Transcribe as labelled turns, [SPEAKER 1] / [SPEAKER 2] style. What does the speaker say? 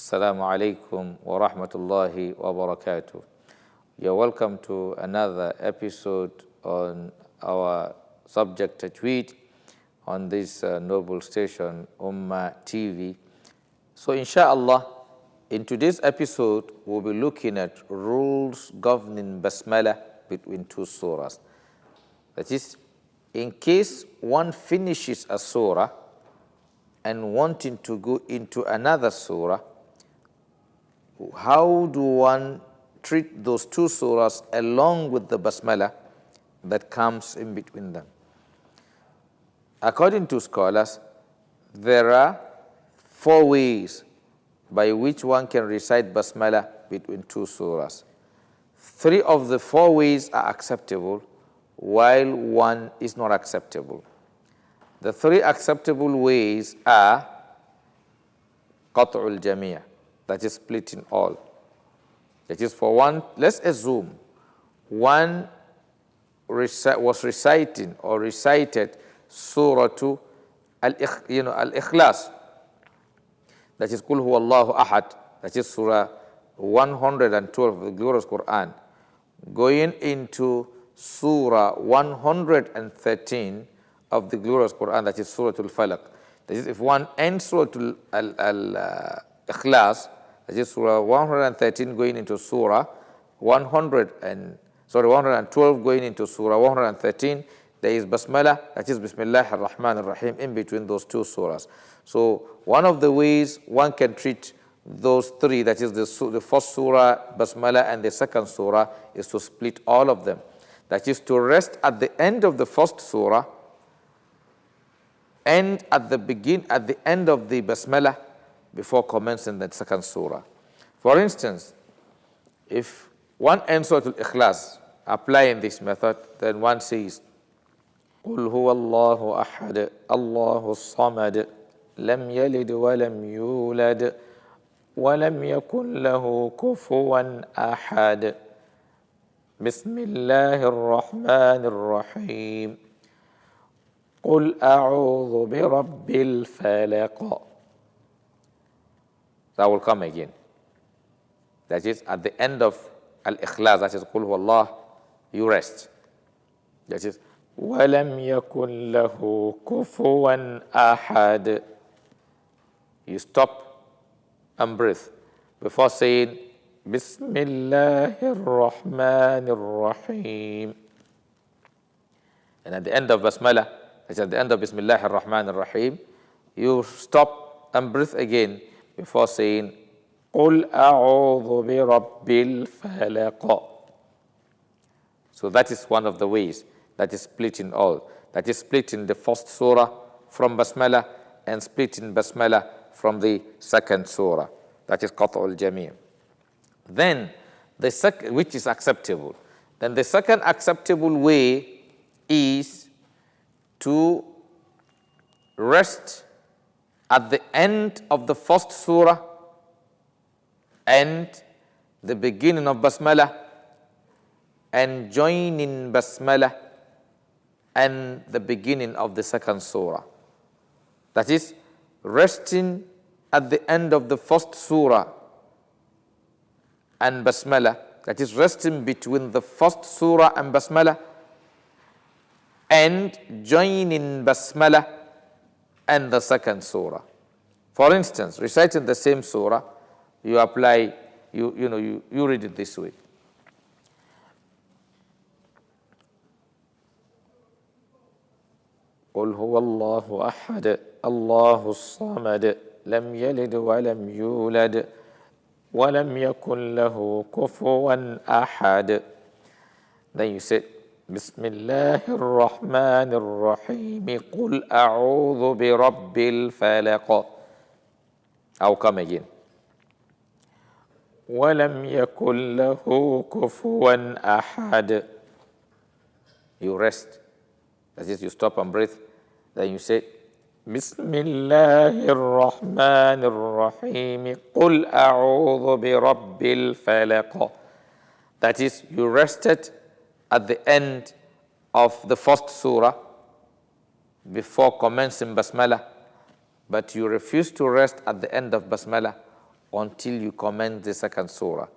[SPEAKER 1] Assalamu alaikum wa rahmatullahi wa barakatuh. You're welcome to another episode on our subject Tajweed on this noble station, Ummah TV. So inshallah, in today's episode, we'll be looking at rules governing Basmala between two surahs. That is, in case one finishes a surah and wanting to go into another surah, how do one treat those two surahs along with the basmala that comes in between them? According to scholars, there are four ways by which one can recite basmala between two surahs. Three of the four ways are acceptable, while one is not acceptable. The three acceptable ways are qat'ul jamia, that is splitting all. That is, for one, let's assume one was reciting or recited Surah to Al-Ikhlas, that is Qul Huwallahu Ahad, that is Surah 112 of the glorious Quran, going into Surah 113 of the glorious Quran, that is Surah Al-Falaq. That is, if one ends Surah Al-Ikhlas, that is Surah 113 going into Surah 112 going into Surah 113, there is Basmala, that is Bismillah ar-Rahman ar-Rahim, in between those two surahs. So one of the ways one can treat those three, that is the first surah, Basmala, and the second surah, is to split all of them. That is to rest at the end of the first surah and at the end of the Basmala before commencing the second surah. For instance, if one ends Surah Al-Ikhlas, applying this method, then one says, قُلْ هُوَ اللَّهُ أَحَدٌ اللَّهُ الصَّمَدُ لَمْ يَلِدْ وَلَمْ يُولَدْ وَلَمْ يَكُنْ لَهُ كُفُوًا أَحَدٌ بسم الله الرحمن الرحيم قُلْ أَعُوذُ بِرَبِّ الْفَلَقِ. That will come again. That is, at the end of Al-Ikhlas, that is Qul Huwallah, you rest. That is, وَلَمْ يَكُنْ لَهُ كُفُوًا أَحَدٌ. You stop and breathe before saying Bismillah ar-Rahman ar-Rahim. And at the end of Basmala, that is at the end of Bismillah ar-Rahman ar-Rahim, you stop and breathe again before saying قُلْ أَعُوذُ بِرَبِّ الْفَلَقِ. So that is one of the ways, that is splitting all. That is splitting the first surah from Basmala and splitting Basmala from the second surah. That is qat'ul jami'. Then the second, which is acceptable. Then the second acceptable way is to rest at the end of the first surah and the beginning of Basmala and join in Basmala and the beginning of the second surah. That is, resting at the end of the first surah and Basmala, that is resting between the first surah and Basmala and joining Basmala and the second surah. For instance, reciting the same surah, you apply, you read it this way. قُلْ هُوَ اللَّهُ أَحَدٌ اللَّهُ الصَّمَدُ لَمْ يَلِدْ وَلَمْ يُولَدْ وَلَمْ يَكُنْ لَهُ كُفُوًا أَحَدٌ. Then you say, بسم الله الرحمن الرحيم قُلْ أَعُوذُ بِرَبِّ الْفَلَقِ. I'll come again. وَلَمْ يَكُنْ لَهُ كُفُوًا أَحَدٌ. You rest. That is, you stop and breathe. Then you say, بسم الله الرحمن الرحيم قُلْ أَعُوذُ بِرَبِّ الْفَلَقِ. That is, you rested at the end of the first surah before commencing Basmala, but you refuse to rest at the end of Basmala until you commence the second surah.